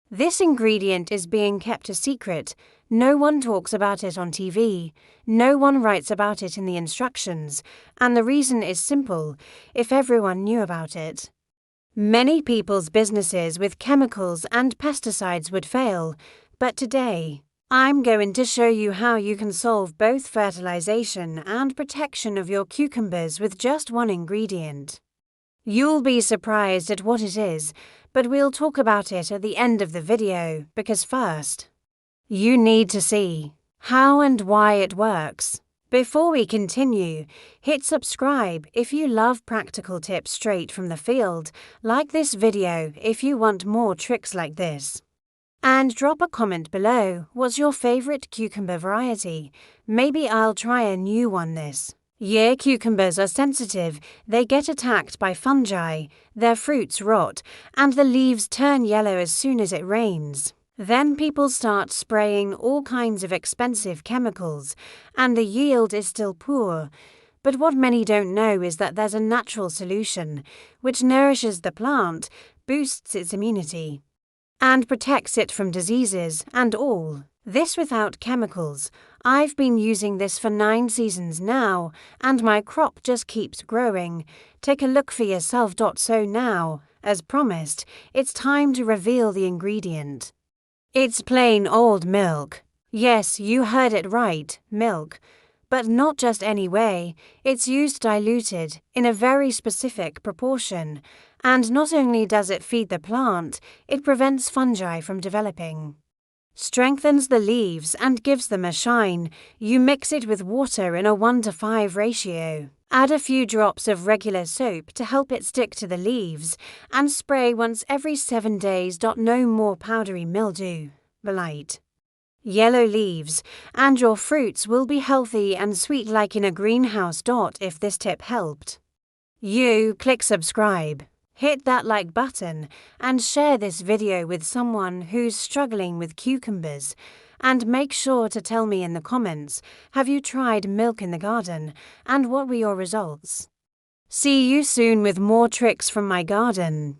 This ingredient is being kept a secret. No one talks about it on TV. No one writes about it in the instructions. And the reason is simple: if everyone knew about it, many people's businesses with chemicals and pesticides would fail. But today, I'm going to show you how you can solve both fertilization and protection of your cucumbers with just one ingredient. You'll be surprised at what it is, but we'll talk about it at the end of the video because first, you need to see how and why it works. Before we continue, hit subscribe if you love practical tips straight from the field. Like this video if you want more tricks like this. And drop a comment below. What's your favorite cucumber variety? Maybe I'll try a new one this year. Cucumbers are sensitive. They get attacked by fungi, their fruits rot, and the leaves turn yellow as soon as it rains. Then people start spraying all kinds of expensive chemicals, and the yield is still poor. But what many don't know is that there's a natural solution, which nourishes the plant, boosts its immunity, and protects it from diseases and all. This without chemicals. I've been using this for 9 seasons now, and my crop just keeps growing. Take a look for yourself. So now, as promised, it's time to reveal the ingredient. It's plain old milk. Yes, you heard it right, milk. But not just any way. It's used diluted in a very specific proportion. And not only does it feed the plant, it prevents fungi from developing, strengthens the leaves and gives them a shine. You mix it with water in a 1:5 ratio. Add a few drops of regular soap to help it stick to the leaves, and spray once every 7 days. No more powdery mildew, blight, yellow leaves, and your fruits will be healthy and sweet like in a greenhouse. If this tip helped you, click subscribe. Hit that like button and share this video with someone who's struggling with cucumbers. And make sure to tell me in the comments, have you tried milk in the garden and what were your results? See you soon with more tricks from my garden.